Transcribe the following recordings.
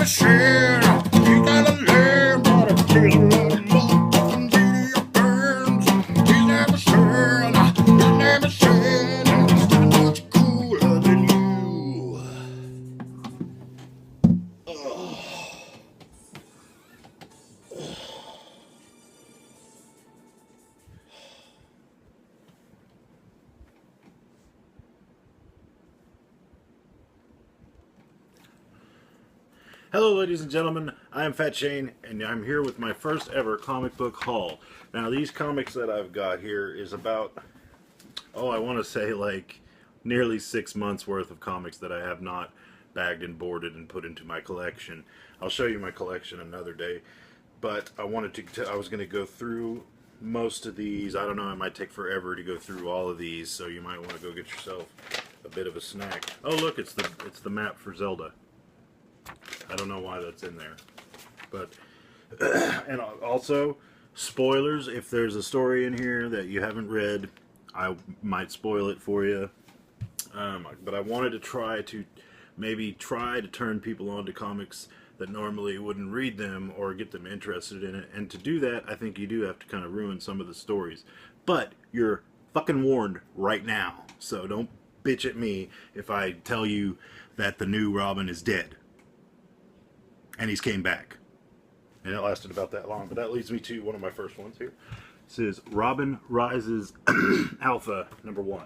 Mcshane. You gotta learn how to kill that motherfucking Judy Burns. He's that Mcshane. His name is Shane. And he's not much cooler than you. Hello ladies and gentlemen, I am Mcshane, and I'm here with my first ever comic book haul. Now these comics that I've got here is about, I want to say like nearly 6 months worth of comics that I have not bagged and boarded and put into my collection. I'll show you my collection another day, but I was going to go through most of these. I don't know, it might take forever to go through all of these, so you might want to go get yourself a bit of a snack. Oh look, it's the map for Zelda. I don't know why that's in there, but and also spoilers. If there's a story in here that you haven't read, I might spoil it for you. But I wanted to try to turn people on to comics that normally wouldn't read them or get them interested in it. And to do that, I think you do have to kind of ruin some of the stories. But you're fucking warned right now, so don't bitch at me if I tell you that the new Robin is dead. And he's came back. And it lasted about that long. But that leads me to one of my first ones here. This is Robin Rises Alpha #1.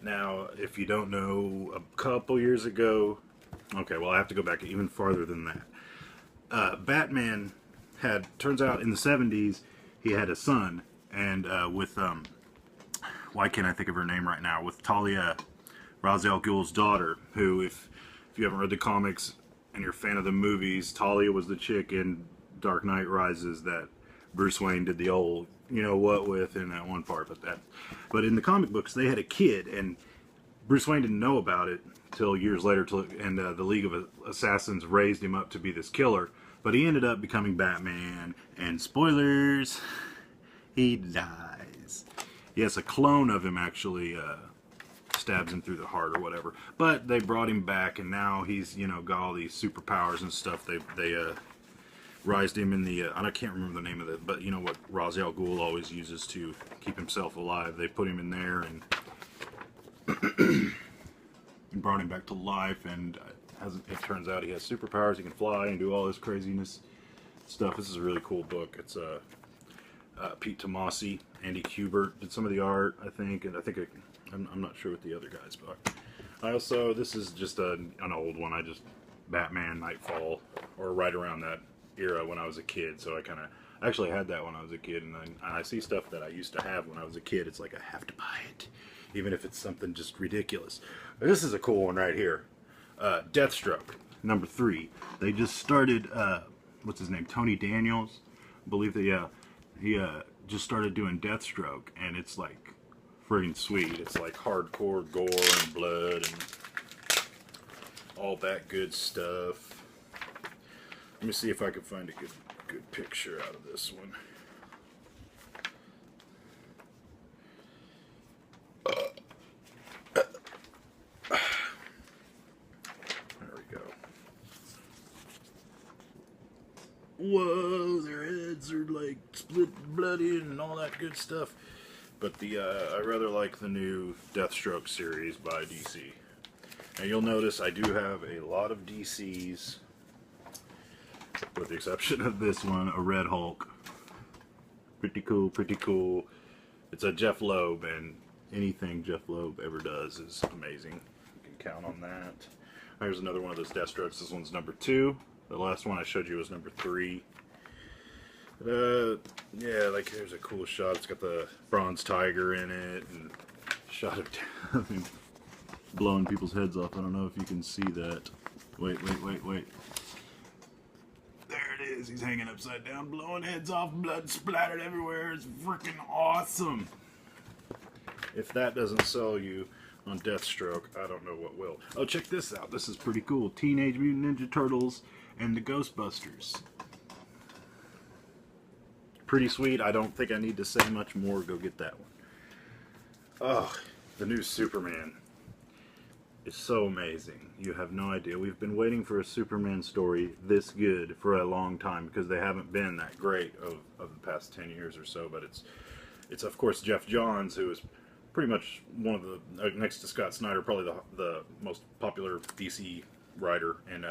Now, if you don't know, a couple years ago... Okay, well, I have to go back even farther than that. Batman turns out in the 70s, he had a son. And with... why can't I think of her name right now? With Talia, Ra's al Ghul's daughter, who, if you haven't read the comics... and you're a fan of the movies, Talia was the chick in Dark Knight Rises that Bruce Wayne did the old, you know what with in that one part, but in the comic books they had a kid, and Bruce Wayne didn't know about it till years later, and the League of Assassins raised him up to be this killer, but he ended up becoming Batman, and spoilers, he dies. Yes, a clone of him actually stabs him through the heart or whatever, but they brought him back, and now he's, you know, got all these superpowers and stuff. They raised him in the I can't remember the name of it, but you know what Ra's al Ghul always uses to keep himself alive. They put him in there and brought him back to life, and it turns out he has superpowers. He can fly and do all this craziness stuff. This is a really cool book. It's Pete Tomasi, Andy Kubert did some of the art, I think, and I'm not sure what the other guys, but this is just an old one. Batman Nightfall, or right around that era when I was a kid, so I actually had that when I was a kid, and I see stuff that I used to have when I was a kid. It's like I have to buy it, even if it's something just ridiculous. But this is a cool one right here. Deathstroke, #3. They just started, what's his name, Tony Daniels, I believe that, he just started doing Deathstroke, and it's like friggin' sweet. It's like hardcore gore and blood and all that good stuff. Let me see if I can find a good picture out of this one. There we go. Whoa, their heads are like split bloody and all that good stuff. But I rather like the new Deathstroke series by DC. And you'll notice I do have a lot of DCs, with the exception of this one, a Red Hulk. Pretty cool, pretty cool. It's a Jeff Loeb, and anything Jeff Loeb ever does is amazing. You can count on that. Here's another one of those Deathstrokes. This one's #2. The last one I showed you was #3. Yeah, like here's a cool shot. It's got the bronze tiger in it, and shot of him blowing people's heads off. I don't know if you can see that. Wait. There it is. He's hanging upside down, blowing heads off, blood splattered everywhere. It's freaking awesome. If that doesn't sell you on Deathstroke, I don't know what will. Oh, check this out. This is pretty cool. Teenage Mutant Ninja Turtles and the Ghostbusters. Pretty sweet. I don't think I need to say much more. Go get that one. Oh, the new Superman. is so amazing. You have no idea. We've been waiting for a Superman story this good for a long time because they haven't been that great of the past 10 years or so. But it's of course Jeff Johns, who is pretty much one of the, next to Scott Snyder, probably the most popular DC writer. And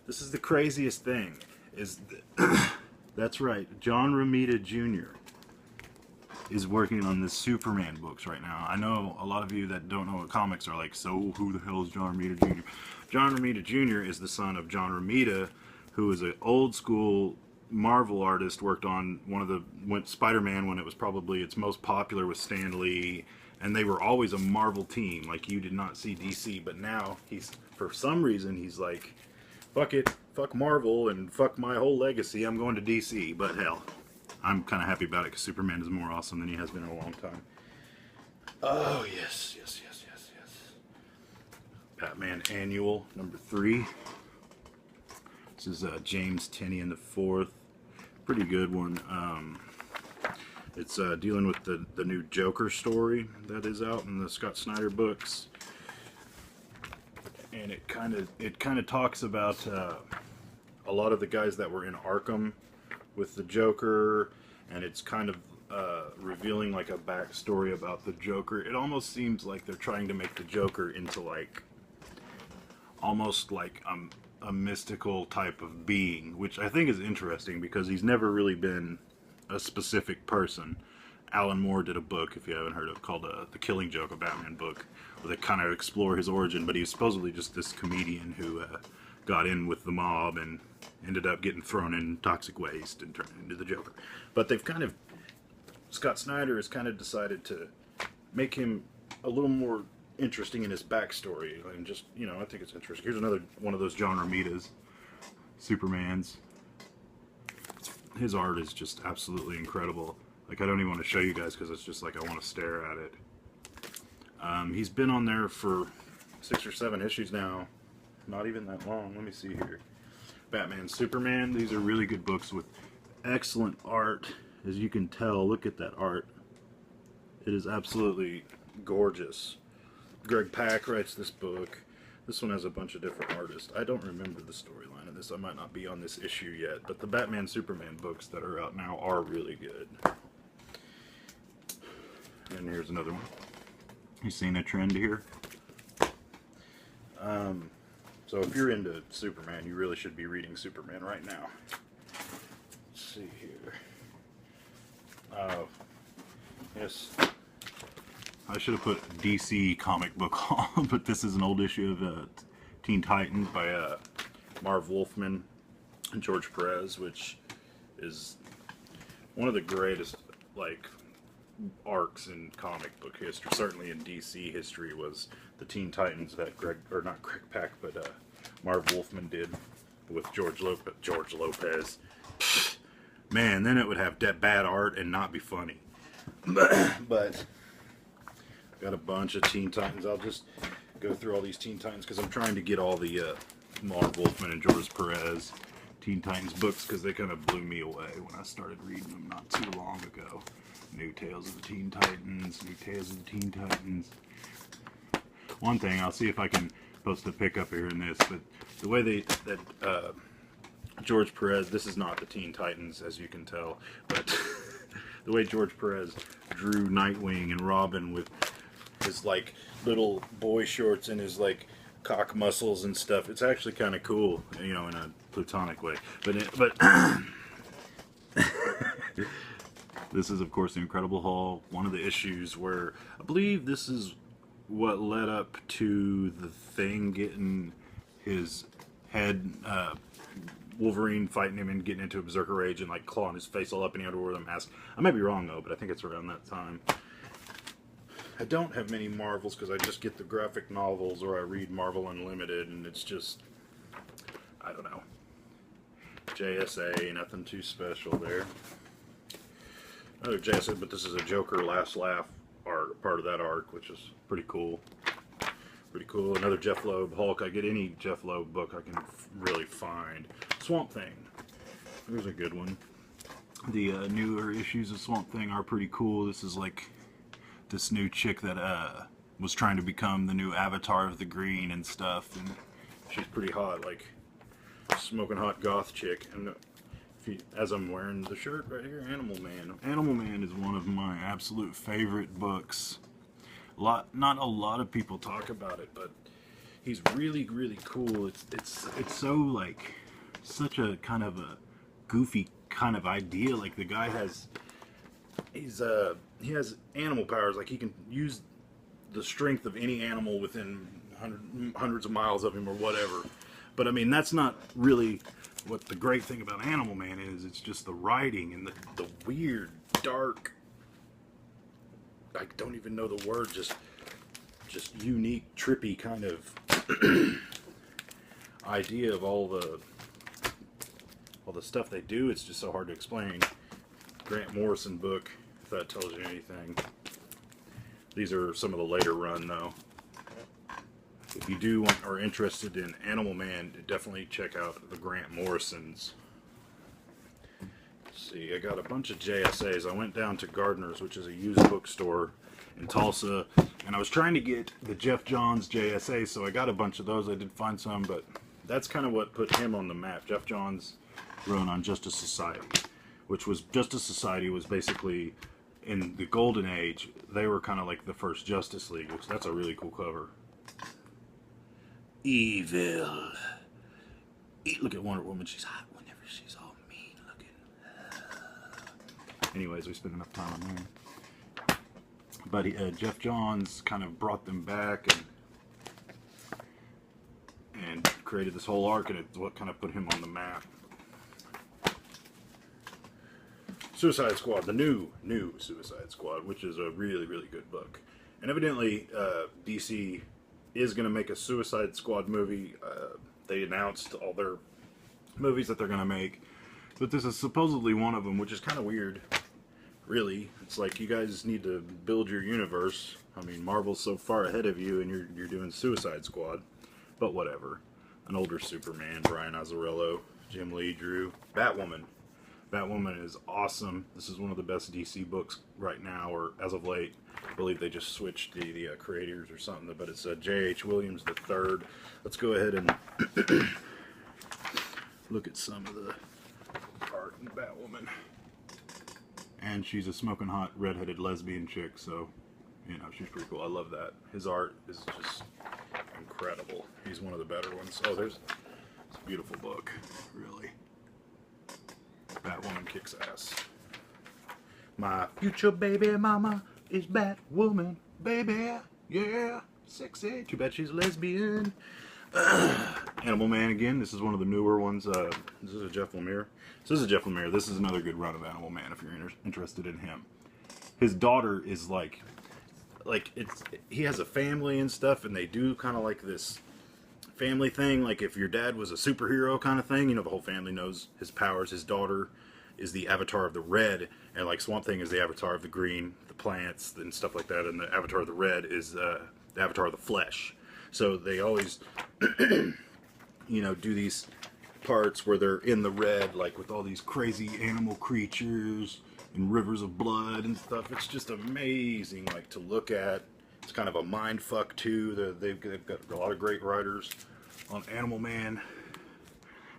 this is the craziest thing, is that's right, John Romita Jr. is working on this Superman books right now. I know a lot of you that don't know what comics are like, so who the hell is John Romita Jr.? John Romita Jr. is the son of John Romita, who is an old school Marvel artist, worked on Spider-Man when it was probably its most popular with Stan Lee, and they were always a Marvel team. Like, you did not see DC, but now for some reason he's like, fuck it, fuck Marvel and fuck my whole legacy, I'm going to DC. But hell, I'm kind of happy about it because Superman is more awesome than he has been in a long time. Oh, yes. Batman Annual #3. This is James Tynion IV. Pretty good one. It's dealing with the new Joker story that is out in the Scott Snyder books. And it kind of talks about a lot of the guys that were in Arkham with the Joker, and it's kind of revealing like a backstory about the Joker. It almost seems like they're trying to make the Joker into like almost like a mystical type of being, which I think is interesting because he's never really been a specific person. Alan Moore did a book, if you haven't heard of, called The Killing Joke, a Batman book, where they kind of explore his origin, but he was supposedly just this comedian who got in with the mob and ended up getting thrown in toxic waste and turned into the Joker. But Scott Snyder has kind of decided to make him a little more interesting in his backstory, and just, I think it's interesting. Here's another one of those John Romita's Supermans. His art is just absolutely incredible. Like, I don't even want to show you guys because it's just like I want to stare at it. He's been on there for 6 or 7 issues now. Not even that long. Let me see here. Batman, Superman. These are really good books with excellent art. As you can tell, look at that art. It is absolutely gorgeous. Greg Pak writes this book. This one has a bunch of different artists. I don't remember the storyline of this. I might not be on this issue yet, but the Batman Superman books that are out now are really good. And here's another one. You seen a trend here? So if you're into Superman, you really should be reading Superman right now. Let's see here. Yes. I should have put DC comic book haul, but this is an old issue of Teen Titans by Marv Wolfman and George Perez, which is one of the greatest arcs in comic book history. Certainly in DC history was the Teen Titans that not Greg Pak, but Marv Wolfman did with George Lopez. Man, then it would have bad art and not be funny. But got a bunch of Teen Titans. I'll just go through all these Teen Titans because I'm trying to get all the Marv Wolfman and George Perez Teen Titans books because they kind of blew me away when I started reading them not too long ago. New Tales of the Teen Titans, New Tales of the Teen Titans. One thing, I'll see if I can post a pic up here in this, but the way that George Perez, this is not the Teen Titans as you can tell, but the way George Perez drew Nightwing and Robin with his little boy shorts and his cock muscles and stuff, it's actually kind of cool, in a platonic way. But this is, of course, the Incredible Hulk, one of the issues where I believe this is what led up to the Thing getting his head, Wolverine fighting him and getting into a berserker rage and clawing his face all up and he had to wear the mask. I might be wrong though, but I think it's around that time. I don't have many Marvels because I just get the graphic novels or I read Marvel Unlimited, and it's just, I don't know. JSA, nothing too special there. Another JSA, but this is a Joker Last Laugh art, part of that arc, which is pretty cool. Pretty cool. Another Jeff Loeb Hulk. I get any Jeff Loeb book I can really find. Swamp Thing. There's a good one. The newer issues of Swamp Thing are pretty cool. This is this new chick that was trying to become the new avatar of the green and stuff, and she's pretty hot, like smoking hot goth chick. And as I'm wearing the shirt right here, Animal Man. Animal Man is one of my absolute favorite books. Not a lot of people talk about it, but he's really, really cool. It's so like such a kind of a goofy kind of idea. Like the guy he has animal powers. Like he can use the strength of any animal within hundreds of miles of him or whatever. But I mean, that's not really what the great thing about Animal Man is. It's just the writing and the weird, dark, I don't even know the word, just unique, trippy kind of idea of all the stuff they do. It's just so hard to explain. Grant Morrison book, if that tells you anything. These are some of the later run, though. If you are interested in Animal Man, definitely check out the Grant Morrisons. Let's see, I got a bunch of JSAs. I went down to Gardner's, which is a used bookstore in Tulsa, and I was trying to get the Jeff Johns JSA, so I got a bunch of those. I did find some, but that's kind of what put him on the map. Jeff Johns wrote on Justice Society, which was Justice Society was basically in the Golden Age. They were kind of like the first Justice League, which that's a really cool cover. Evil. Look at Wonder Woman. She's hot whenever she's all mean looking. Anyways, we spent enough time on there. But Jeff Johns kind of brought them back and created this whole arc, and it's what kind of put him on the map. Suicide Squad, the new Suicide Squad, which is a really, really good book. And evidently, DC is going to make a Suicide Squad movie. They announced all their movies that they're going to make, but this is supposedly one of them, which is kind of weird. Really, it's like you guys need to build your universe. I mean, Marvel's so far ahead of you, and you're doing Suicide Squad. But whatever. An older Superman, Brian Azzarello, Jim Lee drew. Batwoman. Batwoman is awesome. This is one of the best DC books right now, or as of late. I believe they just switched the creators or something, but it's J.H. Williams III. Let's go ahead and look at some of the art in Batwoman. And she's a smoking hot redheaded lesbian chick, so you know she's pretty cool. I love that. His art is just incredible. He's one of the better ones. Oh, it's a beautiful book, really. Batwoman kicks ass. My future baby mama is Batwoman, baby. Yeah, sexy. Too bad she's a lesbian. Animal Man again. This is one of the newer ones. This is a Jeff Lemire. This is a Jeff Lemire. This is another good run of Animal Man if you're interested in him. His daughter is like he has a family and stuff, and they do kind of like this family thing. Like if your dad was a superhero kind of thing, you know, the whole family knows his powers. His daughter is the avatar of the red, and like Swamp Thing is the avatar of the green, the plants and stuff like that, and the avatar of the red is the avatar of the flesh. So they always, you know, do these parts where they're in the red, like with all these crazy animal creatures and rivers of blood and stuff. It's just amazing, like to look at. It's kind of a mind fuck too. They've got a lot of great writers on Animal Man.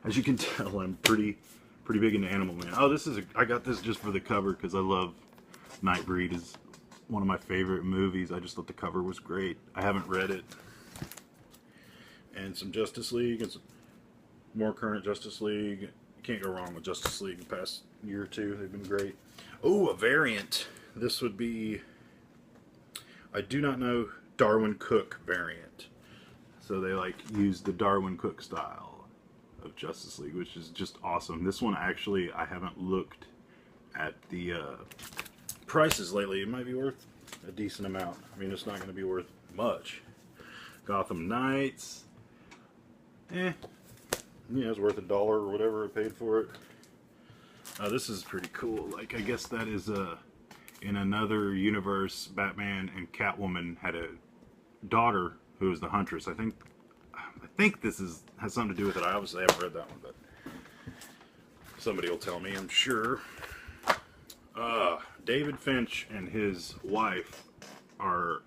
As you can tell, I'm pretty big into Animal Man. Oh, I got this just for the cover because I love Nightbreed. Is one of my favorite movies. I just thought the cover was great. I haven't read it. And some Justice League and some more current Justice League. You can't go wrong with Justice League the past year or two. They've been great. Oh, a variant. This would be, I do not know, Darwin Cook variant. So they like use the Darwin Cook style of Justice League, which is just awesome. This one actually, I haven't looked at the prices lately. It might be worth a decent amount. I mean, it's not going to be worth much. Gotham Knights. Yeah, it's worth $1 or whatever I paid for it. This is pretty cool. Like, I guess that is in another universe, Batman and Catwoman had a daughter who was the Huntress. I think this has something to do with it. I obviously haven't read that one, but somebody will tell me, I'm sure. David Finch and his wife are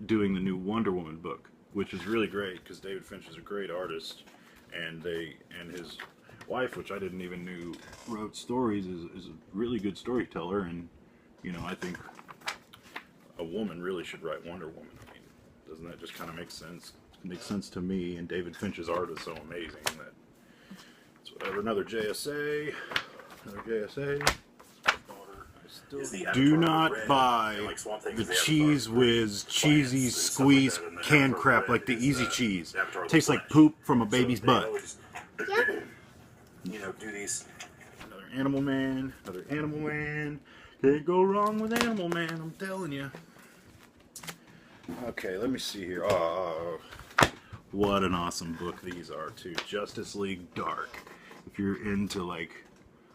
doing the new Wonder Woman book, which is really great because David Finch is a great artist, and his wife, which I didn't even knew wrote stories, is a really good storyteller, and I think a woman really should write Wonder Woman. I mean, doesn't that just kind of make sense? It makes sense to me, and David Finch's art is so amazing that it's whatever. Another JSA. Do not buy the Cheese Whiz cheesy squeeze canned crap like the Easy Cheese. Tastes like poop from a baby's butt. Do these. Another Animal Man. Can't go wrong with Animal Man, I'm telling you. Okay, let me see here. Oh, what an awesome book these are, too. Justice League Dark. If you're into, like,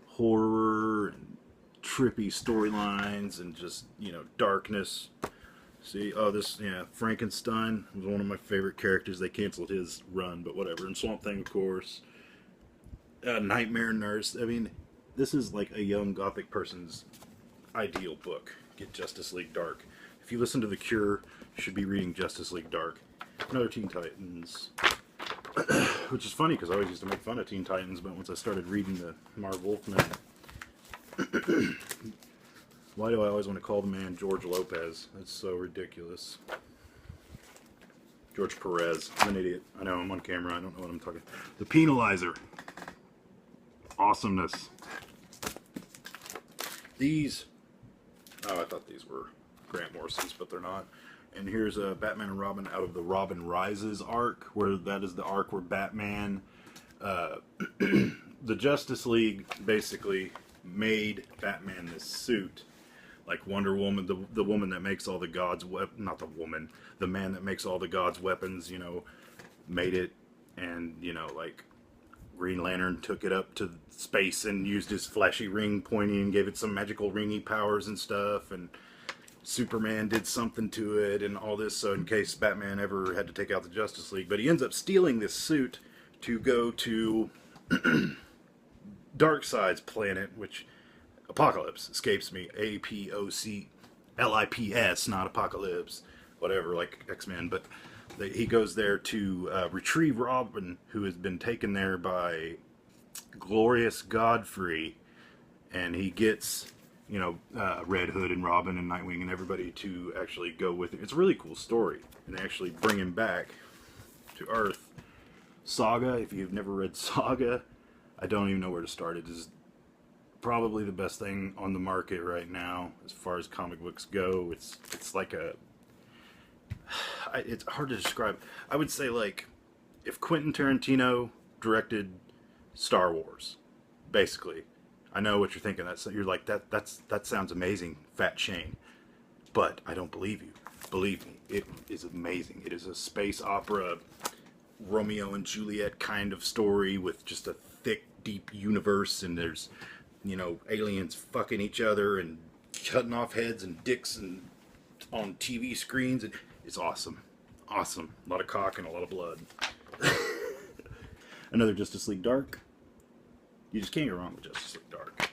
horror and trippy storylines and just, darkness. See, Frankenstein was one of my favorite characters. They canceled his run, but whatever. And Swamp Thing, of course. Nightmare Nurse. I mean, this is like a young gothic person's ideal book. Get Justice League Dark. If you listen to The Cure, you should be reading Justice League Dark. Another Teen Titans. Which is funny because I always used to make fun of Teen Titans, but once I started reading the Marv Wolfman, why do I always want to call the man George Lopez? That's so ridiculous. George Perez. I'm an idiot. I know, I'm on camera. I don't know what I'm talking about. The Penalizer. Awesomeness. These, I thought these were Grant Morrison's, but they're not. And here's Batman and Robin out of the Robin Rises arc, where that is the arc where Batman, the Justice League basically made Batman this suit, like Wonder Woman, the woman that makes all the gods' not the woman, the man that makes all the gods' weapons, made it, and like Green Lantern took it up to space and used his flashy ring pointy and gave it some magical ringy powers and stuff, and Superman did something to it and all this, so in case Batman ever had to take out the Justice League. But he ends up stealing this suit to go to Darkseid's planet, which Apocalypse escapes me. Apoclips, not Apocalypse, whatever, like X-Men. But he goes there to retrieve Robin, who has been taken there by Glorious Godfrey, and he gets Red Hood and Robin and Nightwing and everybody to actually go with it. It's a really cool story, and they actually bring him back to Earth. Saga, if you've never read Saga, I don't even know where to start. It is probably the best thing on the market right now as far as comic books go. It's like it's hard to describe. I would say like if Quentin Tarantino directed Star Wars, basically. I know what you're thinking. You're like that sounds amazing, Fat Shane. But I don't believe you. Believe me, it is amazing. It is a space opera, Romeo and Juliet kind of story with just a thick, deep universe, and there's aliens fucking each other and cutting off heads and dicks and on TV screens. And it's awesome, awesome. A lot of cock and a lot of blood. Another Justice League Dark. You just can't go wrong with Justice League Dark.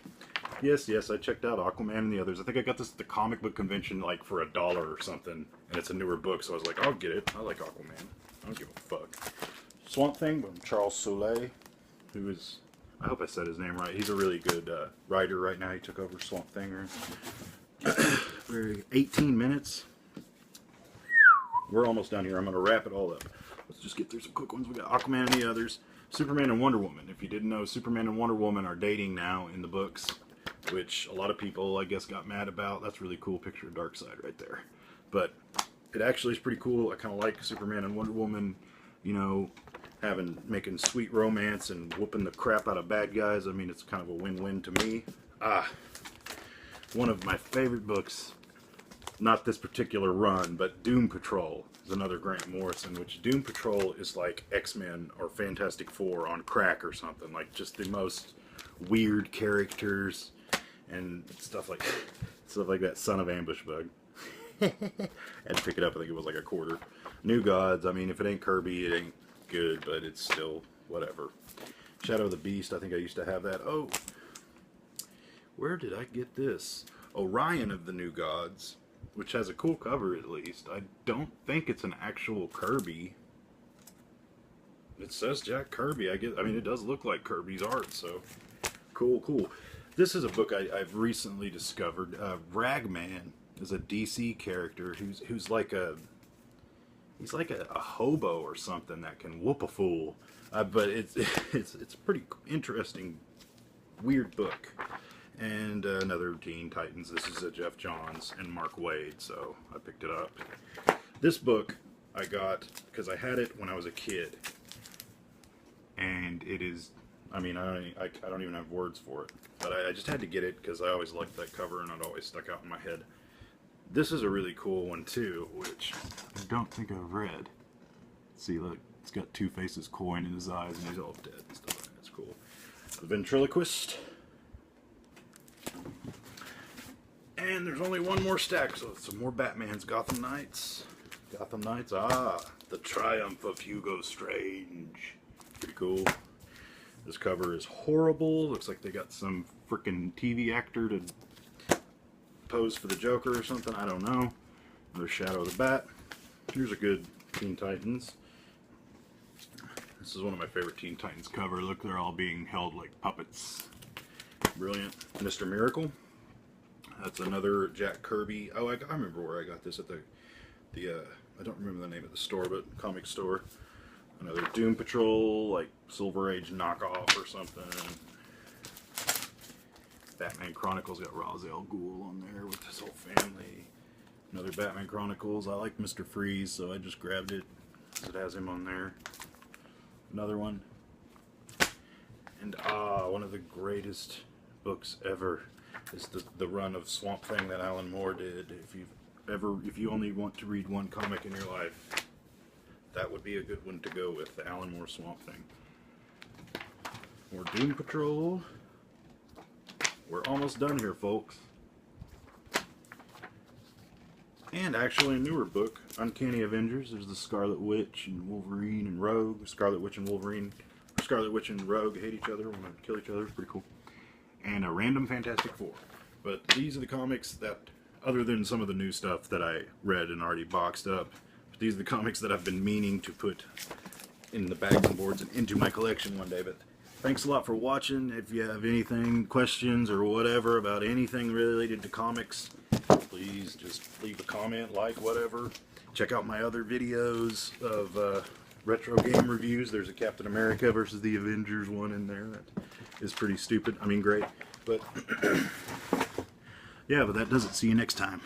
Yes, I checked out Aquaman and the others. I think I got this at the comic book convention like for $1 or something, and it's a newer book, so I was like, I'll get it. I like Aquaman. I don't give a fuck. Swamp Thing by Charles Soule, who is, I hope I said his name right. He's a really good writer right now. He took over Swamp Thing. For 18 minutes. We're almost done here. I'm going to wrap it all up. Let's just get through some quick ones. We got Aquaman and the others. Superman and Wonder Woman. If you didn't know, Superman and Wonder Woman are dating now in the books, which a lot of people, I guess, got mad about. That's a really cool picture of Darkseid right there. But it actually is pretty cool. I kind of like Superman and Wonder Woman, making sweet romance and whooping the crap out of bad guys. I mean, it's kind of a win-win to me. One of my favorite books, not this particular run, but Doom Patrol is another Grant Morrison, which Doom Patrol is like X-Men or Fantastic Four on crack or something. Like, just the most weird characters and stuff like that. Son of Ambush Bug. I had to pick it up. I think it was like $0.25. New Gods. I mean, if it ain't Kirby, it ain't good, but it's still whatever. Shadow of the Beast. I think I used to have that. Oh, where did I get this? Orion of the New Gods which has a cool cover at least. I don't think it's an actual Kirby. It says Jack Kirby. I mean, it does look like Kirby's art, so cool. This is a book I've recently discovered. Ragman is a DC character who's like he's like a hobo or something that can whoop a fool. But it's a pretty interesting, weird book. And another Teen Titans. This is a Jeff Johns and Mark Waid, so I picked it up. This book I got because I had it when I was a kid. And it is, I mean, I don't even have words for it. But I just had to get it because I always liked that cover and it always stuck out in my head. This is a really cool one too, which I don't think I've read. See, look, it's got Two-Face's coin in his eyes and he's all dead and stuff. That's cool. The Ventriloquist. And there's only one more stack, so some more Batman's. Gotham Knights. The Triumph of Hugo Strange. Pretty cool. This cover is horrible. Looks like they got some freaking TV actor to pose for the Joker or something. I don't know. Another Shadow of the Bat. Here's a good Teen Titans. This is one of my favorite Teen Titans cover. Look, they're all being held like puppets. Brilliant. Mr. Miracle. That's another Jack Kirby. Oh, I remember where I got this at the I don't remember the name of the store, but comic store. Another Doom Patrol, like Silver Age knockoff or something. Batman Chronicles got Ra's al Ghul on there with his whole family. Another Batman Chronicles. I like Mr. Freeze, so I just grabbed it because it has him on there. Another one. And one of the greatest books ever is the run of Swamp Thing that Alan Moore did. If you only want to read one comic in your life, that would be a good one to go with, the Alan Moore Swamp Thing. More Doom Patrol. We're almost done here, folks. And actually a newer book, Uncanny Avengers. There's the Scarlet Witch and Wolverine and Rogue. Scarlet Witch and Rogue hate each other, want to kill each other. It's pretty cool. And a random Fantastic Four. But these are the comics that, other than some of the new stuff that I read and already boxed up, but these are the comics that I've been meaning to put in the bags and boards and into my collection one day. But thanks a lot for watching. If you have anything, questions or whatever about anything related to comics, please just leave a comment, like, whatever. Check out my other videos of retro game reviews. There's a Captain America versus the Avengers one in there that is pretty stupid. I mean, great. But yeah, but that does it. See you next time.